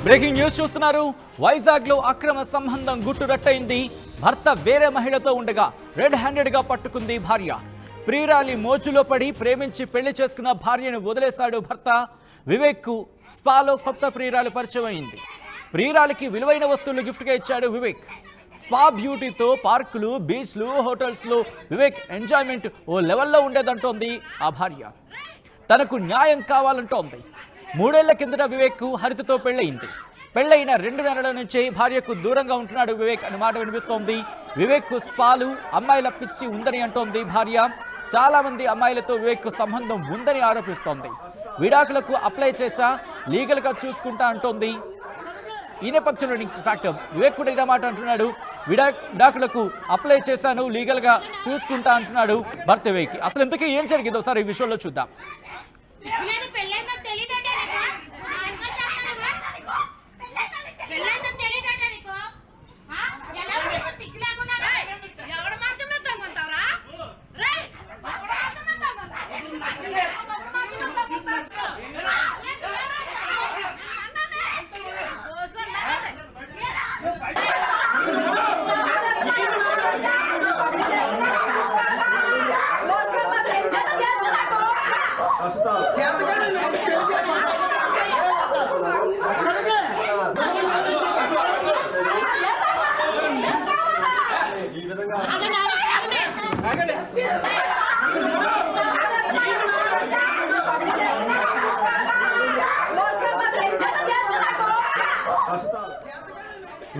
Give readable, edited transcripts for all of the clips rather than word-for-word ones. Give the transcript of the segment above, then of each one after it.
Breaking news చూస్తున్నారు. వైజాగ్ లో అక్రమ సంబంధం గుట్టురట్టయింది. భర్త వేరే మహిళతో ఉండగా రెడ్ హ్యాండెడ్ గా పట్టుకుంది భార్య. ప్రియురాలి మోజులో పడి ప్రేమించి పెళ్లి చేసుకున్న భార్యను వదిలేశాడు భర్త. వివేక్ కు స్పాలో కొత్త ప్రియురాలు పరిచయం అయింది. ప్రియురాలికి విలువైన వస్తువులు గిఫ్ట్ గా ఇచ్చాడు వివేక్. స్పా బ్యూటీతో పార్కులు, బీచ్లు, హోటల్స్ లో వివేక్ ఎంజాయ్మెంట్ ఓ లెవెల్లో ఉండేదంటోంది ఆ భార్య. తనకు న్యాయం కావాలంటోంది. 3 ఏళ్ల కిందట వివేక్ హరితతో పెళ్లయింది. పెళ్లైన 2 నెలల నుంచి భార్యకు దూరంగా ఉంటున్నాడు వివేక్ అనే మాట వినిపిస్తోంది. వివేక్ స్పాలు, అమ్మాయిల పిచ్చి ఉందని అంటోంది భార్య. చాలా మంది అమ్మాయిలతో వివేక్ సంబంధం ఉందని ఆరోపిస్తోంది. విడాకులకు అప్లై చేశా, లీగల్ గా చూసుకుంటా అంటోంది. ఈ నేపథ్యంలో ఇన్ఫాక్ట్ వివేక్ కూడా ఇదే మాట అంటున్నాడు. విడాకులకు అప్లై చేశాను, లీగల్ గా చూసుకుంటా అంటున్నాడు భర్త వివేక్. అసలు ఇంతకీ ఏం జరిగిందో ఒకసారి ఈ విషయంలో చూద్దాం.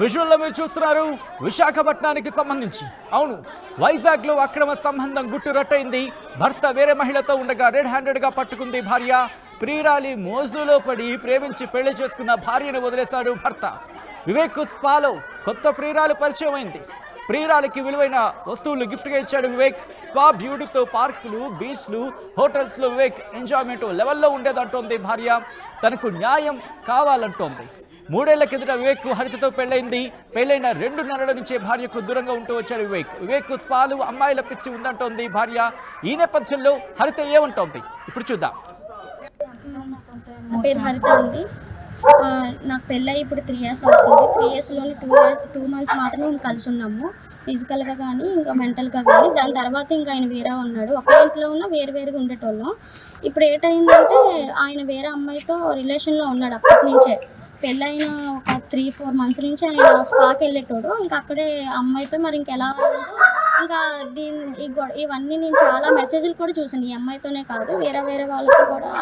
విజువల్లో మీరు చూస్తున్నారు. విశాఖపట్నానికి సంబంధించి అవును, వైజాగ్ లో అక్రమ సంబంధం గుట్టురట్టయింది. భర్త వేరే మహిళతో ఉండగా రెడ్ హ్యాండెడ్ గా పట్టుకుంది భార్య. ప్రియురాలి మోజులో పడి ప్రేమించి పెళ్లి చేసుకున్న భార్యను వదిలేశాడు భర్త. వివేక్ స్పాలో కొత్త ప్రియురాలు పరిచయం అయింది. ప్రియురాలికి విలువైన వస్తువులు గిఫ్ట్ గా ఇచ్చాడు వివేక్. స్పా బ్యూటీతో పార్కులు, బీచ్లు, హోటల్స్ లో వివేక్ ఎంజాయ్మెంట్ లెవెల్లో ఉండేదంటోంది భార్య. తనకు న్యాయం కావాలంటోంది. 3 ఏళ్ల కిందట వివేక్ హరితతో పెళ్లైంది. పెళ్లైన 2 నెలల నుంచే భార్యకు దూరంగా ఉంటూ వచ్చాడు వివేక్. వివేక్ స్పాలు, అమ్మాయిల పిచ్చి ఉందంటోంది భార్య. ఈ నేపథ్యంలో హరిత ఏమంటోంది ఇప్పుడు చూద్దాం. నా పేరు హరిత అండి. నాకు పెళ్ళి ఇప్పుడు 3 years అవుతుంది. 3 yearsలోనే 2 months మాత్రమే మేము కలిసి ఉన్నాము, ఫిజికల్గా కానీ ఇంకా మెంటల్గా కానీ. దాని తర్వాత ఇంకా ఆయన వేరే ఉన్నాడు. ఒకే ఇంట్లో ఉన్న వేరువేరుగా ఉండేటోళ్ళం. ఇప్పుడు ఏంటయిందంటే ఆయన వేరే అమ్మాయితో రిలేషన్లో ఉన్నాడు. అప్పటి నుంచే పెళ్ళైన ఒక 3-4 months నుంచి ఆయన స్పాకి వెళ్ళేటోడు. ఇంకా అక్కడే అమ్మాయితో మరి ఇంకెలా ఇంకా ఇవన్నీ నేను చాలా మెసేజ్లు కూడా చూసాను. ఈ అమ్మాయితోనే కాదు, వేరే వాళ్ళతో కూడా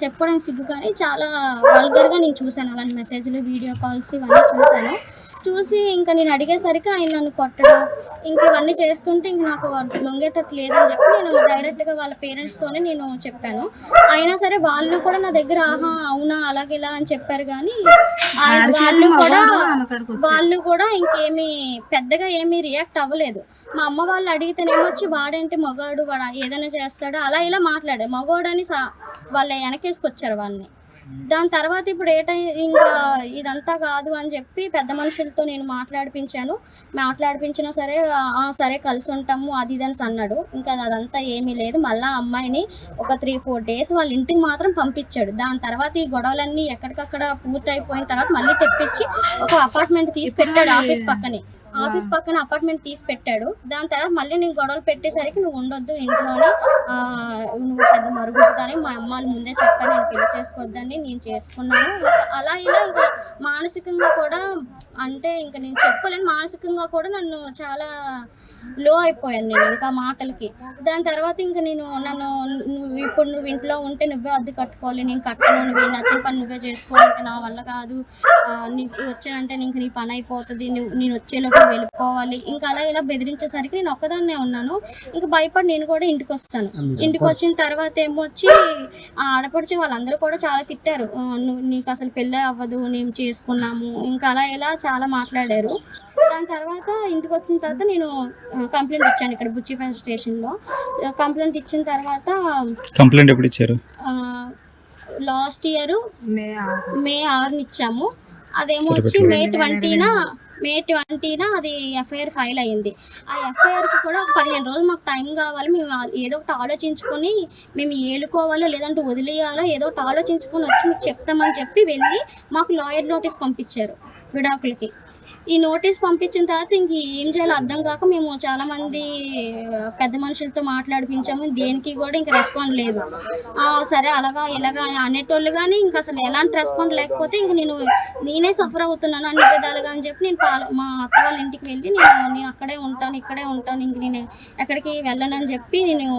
చెప్పడానికి సిగ్గు కానీ చాలా వల్గర్గా నేను చూశాను. అలాంటి మెసేజ్లు, వీడియో కాల్స్ ఇవన్నీ చూసి ఇంకా నేను అడిగేసరికి ఆయన నన్ను కొట్టడం, ఇంక ఇవన్నీ చేస్తుంటే ఇంక నాకు లొంగేటట్టు లేదని చెప్పి నేను డైరెక్ట్గా వాళ్ళ పేరెంట్స్తోనే నేను చెప్పాను. అయినా సరే వాళ్ళు కూడా నా దగ్గర ఆహా అవునా అలాగే ఇలా అని చెప్పారు. కానీ వాళ్ళు కూడా ఇంకేమీ పెద్దగా ఏమీ రియాక్ట్ అవ్వలేదు. మా అమ్మ వాళ్ళు అడిగితేనేమొచ్చి వాడంటే మగాడు, వాడు ఏదైనా చేస్తాడు అలా ఇలా మాట్లాడారు. మగవాడని వాళ్ళు వెనకేసుకొచ్చారు వాళ్ళని. దాని తర్వాత ఇప్పుడు ఇంకా ఇదంతా కాదు అని చెప్పి పెద్ద మనుషులతో నేను మాట్లాడిపించినా సరే సరే కలిసి ఉంటాము అది ఇదని అన్నాడు. ఇంకా అదంతా ఏమీ లేదు. మళ్ళీ అమ్మాయిని ఒక 3-4 days వాళ్ళ ఇంటికి మాత్రం పంపించాడు. దాని తర్వాత ఈ గొడవలన్నీ ఎక్కడికక్కడ పూర్తి అయిపోయిన తర్వాత మళ్ళీ తెప్పించి ఒక అపార్ట్మెంట్ తీసి పెట్టాడు. ఆఫీస్ పక్కన అపార్ట్మెంట్ తీసి పెట్టాడు. దాని తర్వాత మళ్ళీ నేను గొడవలు పెట్టేసరికి నువ్వు ఉండొద్దు ఇంట్లోనే, నువ్వు పెద్ద మరుగుతుందని మా అమ్మాలు ముందే చెప్పాను. నేను పెళ్లి చేసుకోవద్దని నేను చేసుకున్నాను. అలా ఇలా ఇంకా మానసికంగా కూడా అంటే ఇంకా నేను చెప్పలేను, మానసికంగా కూడా నన్ను చాలా లో అయిపోయాను నేను ఇంకా మాటలకి. దాని తర్వాత ఇంకా నువ్వు ఇంట్లో ఉంటే నువ్వే అద్దె కట్టుకోవాలి, నేను కట్టను, నువ్వే నచ్చిన పని నువ్వే చేసుకోవాలి, ఇంకా నా వల్ల కాదు, నీకు వచ్చానంటే నీ పని అయిపోతుంది, నేను వచ్చేలోపు వెళ్ళిపోవాలి. ఇంకా అలా ఇలా బెదిరించేసరికి నేను ఒక్కదాన్నే ఉన్నాను. ఇంకా భయపడి నేను కూడా ఇంటికి వస్తాను. ఇంటికి వచ్చిన తర్వాత ఏమొచ్చి ఆడపడిచి వాళ్ళందరూ కూడా చాలా తిట్టారు. నీకు అసలు పెళ్ళి అవ్వదు, మేము చేసుకున్నాము, ఇంకా అలా ఇలా చాలా మాట్లాడారు. దాని తర్వాత ఇంటికి వచ్చిన తర్వాత నేను కంప్లైంట్ ఇచ్చాను ఇక్కడ బుచ్చిపేట స్టేషన్లో. కంప్లైంట్ ఇచ్చిన తర్వాత కంప్లైంట్ ఎప్పుడు ఇచ్చారు? లాస్ట్ ఇయర్ May 6 ఇచ్చాము. అదేమో వచ్చి May 20 మే 20న అది ఎఫ్ఐఆర్ ఫైల్ అయ్యింది. ఆ ఎఫ్ఐఆర్కి కూడా 15 రోజులు మాకు టైం కావాలి, మేము ఏదో ఒకటి ఆలోచించుకొని మేము ఏలుకోవాలో లేదంటే వదిలేయాలో ఏదో ఒకటి ఆలోచించుకొని వచ్చి మీకు చెప్తామని చెప్పి వెళ్ళి మాకు లాయర్ నోటీస్ పంపించారు విడాకులకి. ఈ నోటీస్ పంపించిన తర్వాత ఇంక ఏం చేయాలో అర్థం కాక మేము చాలామంది పెద్ద మనుషులతో మాట్లాడిపించాము, దేనికి కూడా ఇంక రెస్పాండ్ లేదు. సరే అలాగా ఇలాగా అనేటోళ్ళు కానీ ఇంక అసలు ఎలాంటి రెస్పాండ్ లేకపోతే ఇంక నేనే సఫర్ అవుతున్నాను అన్ని విధాలుగా అని చెప్పి నేను మా అత్త వాళ్ళ ఇంటికి వెళ్ళి నేను అక్కడే ఉంటాను, ఇక్కడే ఉంటాను, ఇంక నేను ఎక్కడికి వెళ్ళనని చెప్పి నేను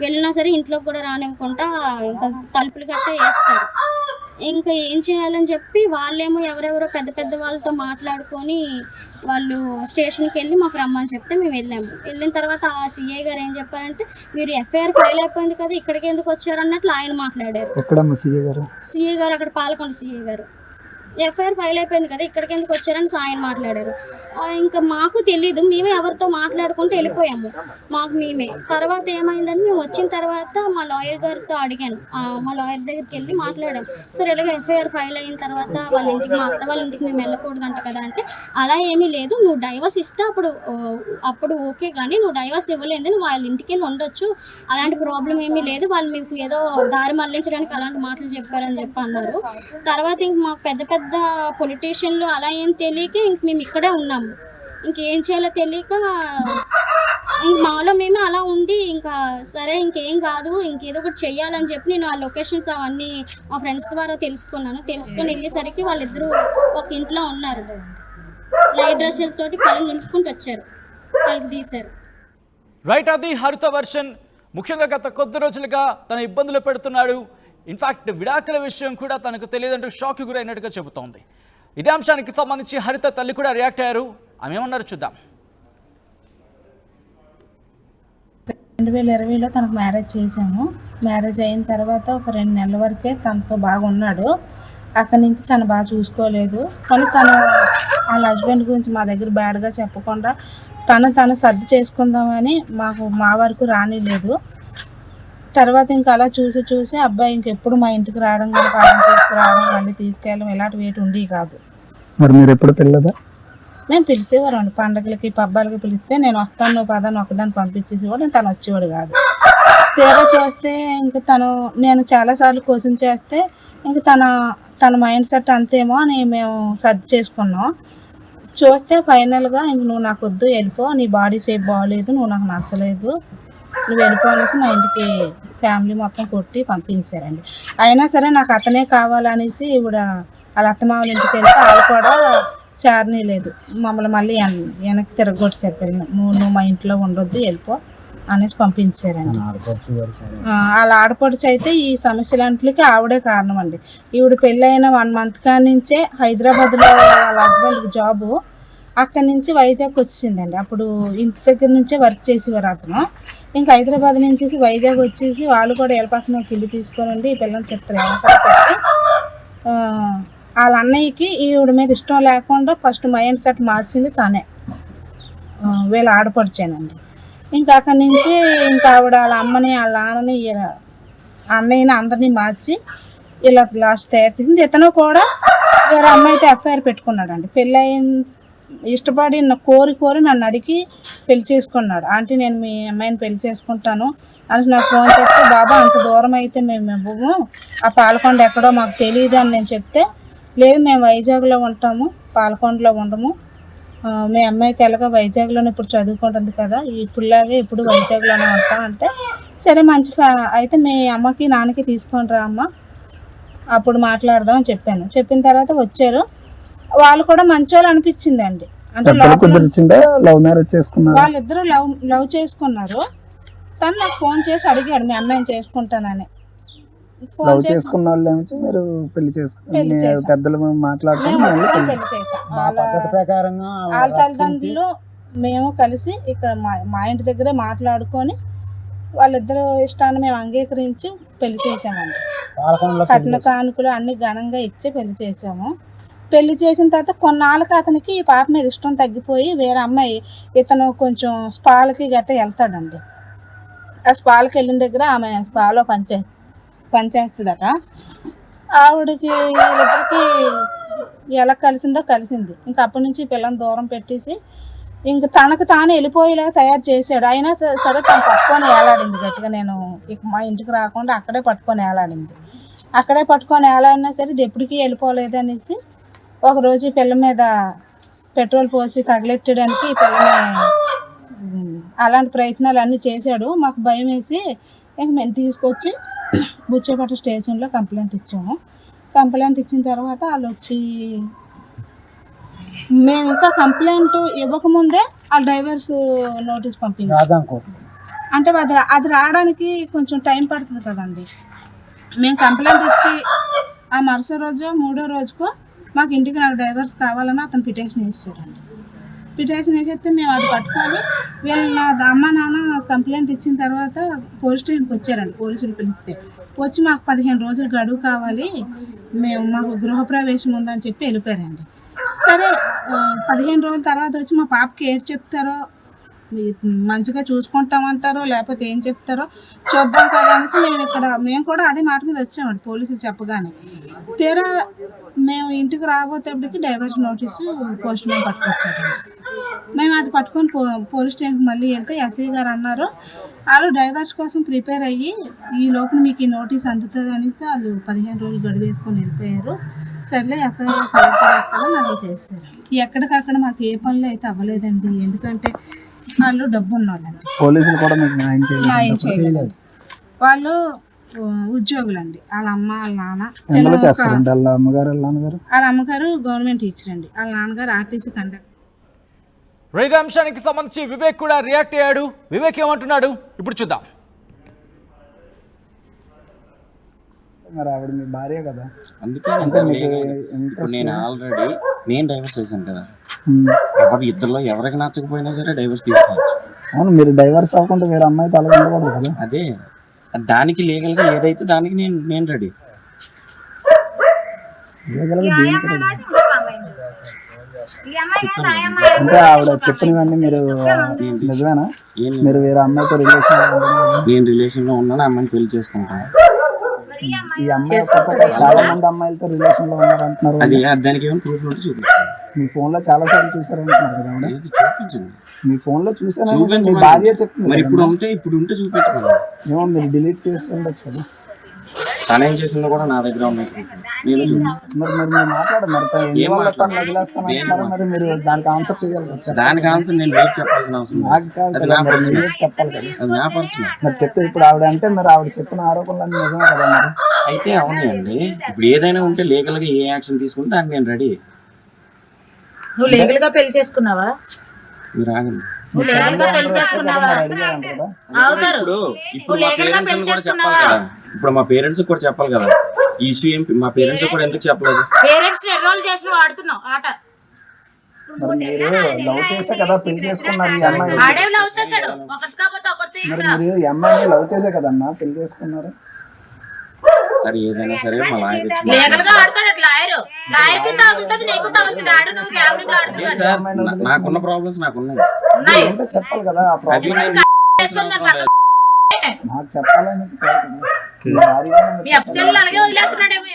వెళ్ళినా సరే ఇంట్లోకి కూడా రానివ్వకుండా ఇంకా తలుపులు గట్ట వేస్తారు. ఇంకా ఏం చేయాలని చెప్పి వాళ్ళేమో ఎవరెవరో పెద్ద పెద్ద వాళ్ళతో మాట్లాడుకొని వాళ్ళు స్టేషన్కి వెళ్ళి మాకు రమ్మని చెప్తే మేము వెళ్ళాము. వెళ్ళిన తర్వాత ఆ సిఐ గారు ఏం చెప్పారంటే, మీరు ఎఫ్ఐఆర్ ఫైల్ అయిపోయింది కదా ఇక్కడికి ఎందుకు వచ్చారు అన్నట్లు ఆయన మాట్లాడారు. సిఐ గారు అక్కడ పాలకొండ సిఐ గారు ఎఫ్ఐఆర్ ఫైల్ అయిపోయింది కదా ఇక్కడికి ఎందుకు వచ్చారని ఆయన మాట్లాడారు. ఇంకా మాకు తెలీదు, మేమే ఎవరితో మాట్లాడుకుంటూ వెళ్ళిపోయాము మేమే. తర్వాత ఏమైందంటే మేము వచ్చిన తర్వాత మా లాయర్ గారితో అడిగాను, మా లాయర్ దగ్గరికి వెళ్ళి మాట్లాడాం. సరే ఇలాగ ఎఫ్ఐఆర్ ఫైల్ అయిన తర్వాత వాళ్ళ ఇంటికి మా అత్త వాళ్ళ ఇంటికి మేము వెళ్ళకూడదంట కదా అంటే, అలా ఏమీ లేదు, నువ్వు డైవర్స్ ఇస్తే అప్పుడు ఓకే, కానీ నువ్వు డైవర్స్ ఇవ్వలేదు, నువ్వు వాళ్ళ ఇంటికి వెళ్ళి ఉండొచ్చు, అలాంటి ప్రాబ్లం ఏమీ లేదు, వాళ్ళు మీకు ఏదో దారి మళ్లించడానికి అలాంటి మాటలు చెప్పారని చెప్పి అన్నారు. తర్వాత ఇంక మాకు పెద్ద పెద్ద పొలిటీషియన్లు అలా ఏం తెలియక ఇంక మేము ఇక్కడే ఉన్నాము. ఇంకేం చేయాలో తెలియక ఇంక మాలో మేమే అలా ఉండి ఇంకా సరే ఇంకేం కాదు ఇంకేదో ఒకటి చెయ్యాలని చెప్పి నేను ఆ లొకేషన్స్ అవన్నీ మా ఫ్రెండ్స్ ద్వారా తెలుసుకొని వెళ్ళేసరికి వాళ్ళిద్దరూ ఒక ఇంట్లో ఉన్నారు. లైట్ డ్రెస్సులతోటి కళ్ళు నిలుపుకుంటూ వచ్చారు, తలుపు తీశారు. రైట్, అది హరిత వర్షన్. ముఖ్యంగా గత కొద్ది రోజులుగా తన ఇబ్బందులు పెడుతున్నాడు. ఇన్ఫాక్ట్ విడాకుల విషయం కూడా తనకు తెలియదంటూ షాక్ గురైనట్టుగా చెబుతోంది. ఇదే అంశానికి సంబంధించి హరిత తల్లి కూడా రియాక్ట్ అయ్యారు. ఆమె ఏమన్నారు చూద్దాం. 2020లో తనకు మ్యారేజ్ చేసాము. మ్యారేజ్ అయిన తర్వాత ఒక 2 నెలల వరకే తనతో బాగా ఉన్నాడు. అక్కడి నుంచి తను బాగా చూసుకోలేదు. కానీ తను వాళ్ళ హస్బెండ్ గురించి మా దగ్గర బ్యాడ్గా చెప్పకుండా తను సర్ది చేసుకుందామని మా వరకు రానిలేదు. తర్వాత ఇంకా అలా చూసి అబ్బాయి ఇంకెప్పుడు మా ఇంటికి రావడం కానీ పాలన తీసుకురావడం మళ్ళీ తీసుకెళ్ళడం ఇలాంటి వేటి ఉండేవి కాదు. మరి మీరు ఎప్పుడు పిల్లదా? మేము పిలిచేవారండి, పండగలకి పబ్బాలకి పిలిస్తే నేను వస్తాను పదాన్ని ఒకదాన్ని పంపించేసేవాడు, తను వచ్చేవాడు కాదు. తీరా చూస్తే ఇంక నేను చాలాసార్లు క్వశ్చన్ చేస్తే ఇంక తన మైండ్ సెట్ అంతేమో అని మేము సర్ది చేసుకున్నాం. చూస్తే ఫైనల్గా ఇంక నువ్వు నాకు వద్దు, వెళ్ళిపో, నీ బాడీ షేప్ బాగోలేదు, నువ్వు నాకు నచ్చలేదు, నువ్వు వెళ్ళిపోవాలేసి మా ఇంటికి ఫ్యామిలీ మొత్తం కొట్టి పంపించారండి. అయినా సరే నాకు అతనే కావాలనేసి ఇవిడ వాళ్ళ అత్తమామల ఇంటికి వెళ్తే వాళ్ళు కూడా చారనీ లేదు, మమ్మల్ని మళ్ళీ వెనక్కి తిరగొట్టి చెప్పారు, నువ్వు మా ఇంట్లో ఉండొద్దు, వెళ్ళిపో అనేసి పంపించారండి. వాళ్ళ ఆడపడుచు అయితే ఈ సమస్యలంటికి ఆవిడే కారణం అండి. ఈవిడ పెళ్ళైన 1 month కాడి నుంచే హైదరాబాద్లో వాళ్ళ హస్బెండ్కి జాబు, అక్కడి నుంచి వైజాగ్ వచ్చిందండి. అప్పుడు ఇంటి దగ్గర నుంచే వర్క్ చేసేవారు అతను. ఇంకా హైదరాబాద్ నుంచి వైజాగ్ వచ్చేసి వాళ్ళు కూడా ఎలపక్కన ఇల్లు తీసుకోనండి ఈ పిల్లలు చెప్తారు. వాళ్ళ అన్నయ్యకి ఈవిడ మీద ఇష్టం లేకుండా ఫస్ట్ మైండ్ సెట్ మార్చింది తనే, వీళ్ళ ఆడపడిచానండి. ఇంకా అక్కడి నుంచి ఇంకా ఆవిడ వాళ్ళ అమ్మని వాళ్ళ నాన్నని అన్నయ్యని అందరినీ మార్చి ఇలా లాస్ట్ తయారు చేసింది. ఇతను కూడా వేరే అమ్మాయితో ఎఫ్ఐఆర్ పెట్టుకున్నాడండి. పెళ్ళయిన ఇష్టపడి కోరి నన్ను అడిగి పెళ్లి చేసుకున్నాడు. ఆంటీ నేను మీ అమ్మాయిని పెళ్లి చేసుకుంటాను అని నాకు ఫోన్ చేస్తే, బాబా అంత దూరం అయితే మేము ఇవ్వము, ఆ పాలకొండ ఎక్కడో మాకు తెలియదు అని నేను చెప్తే, లేదు మేము వైజాగ్లో ఉంటాము, పాలకొండలో ఉండము, మీ అమ్మాయికి ఎలాగ వైజాగ్లోనే ఇప్పుడు చదువుకుంటుంది కదా, ఇప్పుడులాగే ఇప్పుడు వైజాగ్లోనే ఉంటాం అంటే, సరే మంచి అయితే మీ అమ్మకి నాన్నకి తీసుకొని రా అమ్మ, అప్పుడు మాట్లాడదాం అని చెప్పాను. చెప్పిన తర్వాత వచ్చారు. వాళ్ళు కూడా మంచోళ్ళు అనిపించిందండి. అంటే వాళ్ళిద్దరూ లవ్ చేసుకున్నారు. తను నాకు ఫోన్ చేసి అడిగాడు మీ అమ్మాయిని చేసుకుంటానని. లవ్ చేసుకున్న వాళ్ళు ఏమో మీరు పెళ్లి చేసుకున్నారు, పెద్దలు మాట్లాడుకుని పెళ్లి చేశాం. వాళ్ళ తల్లిదండ్రులు మేము కలిసి ఇక్కడ మా ఇంటి దగ్గరే మాట్లాడుకొని వాళ్ళిద్దరు ఇష్టాన్ని మేము అంగీకరించి పెళ్లి చేసామండి. కట్న కానుకలు అన్ని ఘనంగా ఇచ్చి పెళ్లి చేసాము. పెళ్లి చేసిన తర్వాత కొన్నాళ్ళకి అతనికి ఈ పాప మీద ఇష్టం తగ్గిపోయి వేరే అమ్మాయి, ఇతను కొంచెం స్పాలకి గట్ట వెళ్తాడండి. ఆ స్పాలకి వెళ్ళిన దగ్గర ఆమె స్పాలో పనిచేస్తుందట. ఆవిడకి వీళ్ళిద్దరికి ఎలా కలిసిందో కలిసింది. ఇంకా అప్పటి నుంచి పిల్లని దూరం పెట్టేసి ఇంక తనకు తాను వెళ్ళిపోయేలాగా తయారు చేశాడు. అయినా సరే తను పట్టుకొని వేలాడింది గట్టిగా. నేను ఇక మా ఇంటికి రాకుండా అక్కడే పట్టుకొని వేలాడింది. అక్కడే పట్టుకొని వేలాడినా సరే ఇది ఎప్పటికీ వెళ్ళిపోలేదు అనేసి ఒకరోజు పిల్ల మీద పెట్రోల్ పోసి తగిలెట్టడానికి పిల్లని అలాంటి ప్రయత్నాలు అన్నీ చేశాడు. మాకు భయం వేసి ఇంక మేము తీసుకొచ్చి బుచ్చేపట్టు స్టేషన్లో కంప్లైంట్ ఇచ్చాము. కంప్లైంట్ ఇచ్చిన తర్వాత వాళ్ళు వచ్చి మేము ఇంకా కంప్లైంట్ ఇవ్వకముందే ఆ డైవర్స్ నోటీస్ పంపించాం. అంటే అది రావడానికి కొంచెం టైం పడుతుంది కదండి. మేము కంప్లైంట్ ఇచ్చి ఆ మరుసటి రోజు 3వ రోజుకో మాకు ఇంటికి నాకు డైవర్స్ కావాలని అతను పిటిషన్ వేసాడండి. పిటిషన్ వేసేస్తే మేము అది పట్టుకొని వీళ్ళు నా అమ్మ నాన్న కంప్లైంట్ ఇచ్చిన తర్వాత పోలీస్ స్టేషన్కి వచ్చారండి. పోలీసులు పిలిస్తే వచ్చి మాకు 15 రోజులు గడువు కావాలి, మాకు గృహప్రవేశం ఉందని చెప్పి వెళ్ళిపోయారండి. సరే 15 రోజుల తర్వాత వచ్చి మా పాపకి ఏం చెప్తారో, మంచిగా చూసుకుంటామంటారో లేకపోతే ఏం చెప్తారో చూద్దాం కదా అనేసి మేము కూడా అదే మాట మీద వచ్చామండి. పోలీసులు చెప్పగానే తీరా మేము ఇంటికి రాబోతేప్పటికి డైవర్స్ నోటీసు పోస్ట్ మ్యాన్ పట్టుకొచ్చారు. మేము అది పట్టుకొని పోలీస్ స్టేషన్కి మళ్ళీ వెళ్తే ఎస్ఐ గారు అన్నారు వాళ్ళు డైవర్స్ కోసం ప్రిపేర్ అయ్యి ఈ లోపల మీకు ఈ నోటీస్ అందుతుంది అనేసి వాళ్ళు 15 రోజులు గడువు వేసుకొని వెళ్ళిపోయారు. సర్లే ఎఫ్ఐఆర్ వేస్తామని అలా చేస్తారు. ఎక్కడికక్కడ మాకు ఏ పనులు అయితే అవ్వలేదండి. ఎందుకంటే వాళ్ళు డబ్బు ఉన్నవాళ్ళండి. పోలీసులు కూడా మీకు న్యాయం చేయలేదు. వాళ్ళు ఉద్యోగులండి. వాళ్ళ అమ్మ వాళ్ళ నాన్న వాళ్ళ అమ్మగారు గవర్నమెంట్ టీచర్ అండి. వాళ్ళ నాన్నగారు ఆర్టీసీ కండక్టర్. ఇదే అంశానికి సంబంధించి వివేక్ కూడా రియాక్ట్ అయ్యాడు. వివేక్ ఏమంటున్నాడు ఇప్పుడు చూద్దాం. మరి ఆవిడ మీ భార్య కదా, అందుకే నేను ఆల్రెడీ డైవర్స్ చేశాను కదా. ఇద్దరులో ఎవరికి నచ్చకపోయినా సరే డైవర్స్ తీసుకోవచ్చు. అవును, మీరు డైవర్స్ అవ్వకుండా వేరే అమ్మాయితో అలా ఉండకూడదు కదా. అదే దానికి లీగల్ గా ఏదైతే దానికి నేను రెడీ. అంటే ఆవిడ చెప్పినవన్నీ మీరు నిజమేనా? మీరు వేరే అమ్మాయితో రిలేషన్ లో ఉన్నాను, అమ్మాయిని పెళ్లి చేసుకుంటాను. ఈ అమ్మాయి చాలా మంది అమ్మాయిలతో రిలేషన్ లో ఉన్నారు అంటున్నారు. అది దానికి ఏమైనా ప్రూఫ్ ఉంటే చూపించండి. మీ ఫోన్ లో చాలా సార్లు చూసారంటున్నారు కదా. చూపించండి. మీ ఫోన్ లో చూసాను, మీ భార్య చెప్తుంది. ఇప్పుడు ఉంటే చూపించండి. ఏమో మీరు డిలీట్ చేసి ఉండొచ్చు కదా. తను ఏం చేసిందో కూడా నా దగ్గర ఉన్నాయి. నేను చూపిస్తాను. మరి మీరు మాట్లాడన్నారు మరి మీరు దానికి ఆన్సర్ చేయాలి కదా. దానికి ఆన్సర్ నేను మీకు చెప్పాల్సిన అవసరం నాకు కాదు కదా, మీరు చెప్పాలి కదా. అది నా పర్సనల్. మరి చెప్తే ఇప్పుడు ఆవిడ అంటే మరి ఆవిడ చెప్పిన ఆరోపణలు నిజమే కదా. మరి అయితే అవునండి, ఇప్పుడు ఏదైనా ఉంటే లీగల్ గా ఏ యాక్షన్ తీసుకుంటే దానికి నేను రెడీ. నువ్వు లీగల్ గా పెళ్లి చేసుకున్నావా? మీరు ఆగండి. నువ్వు లీగల్ గా పెళ్లి చేసుకున్నావా? అవుతారు. ఇప్పుడు మా పేరెంట్స్ కూడా చెప్పాలి కదా. ఇప్పుడు మా పేరెంట్స్ కూడా చెప్పాలి కదా ఈ ఇష్యూ. ఏం మా పేరెంట్స్ కూడా ఎందుకు చెప్పలేదు? పేరెంట్స్ ఎన్రోల్ చేసి ఆడుతున్నావు ఆట. మరి మీరు లవ్ చేసే కదా పెళ్లి చేసుకున్నారు ఈ అమ్మాయి. ఆడే లవ్ చేశాడు, ఒకటి కాకపోతే ఒకటి. మరి మీరు ఈ అమ్మాయిని లవ్ చేసే కదన్నా పెళ్లి చేసుకున్నారు. సరే ఏదైనా సరే మా లాయర్ లీగల్ గా ఆడతాడు. లాయర్ కింద ఆగుతుంది, నీకు తగులుతుంది. ఆడు నువ్వు గ్యామ్లింగ్ ఆడుతున్నావు సార్. నాకున్న ప్రాబ్లమ్స్ నాకున్నాయి. అంటే చెప్పాలి కదా. ఆ ప్రాబ్లమ్ నాకు చెప్పాలనేసి కాదు కదా. మీ అప్పచెల్లి అలాగే వదిలేస్తున్నాడేమో.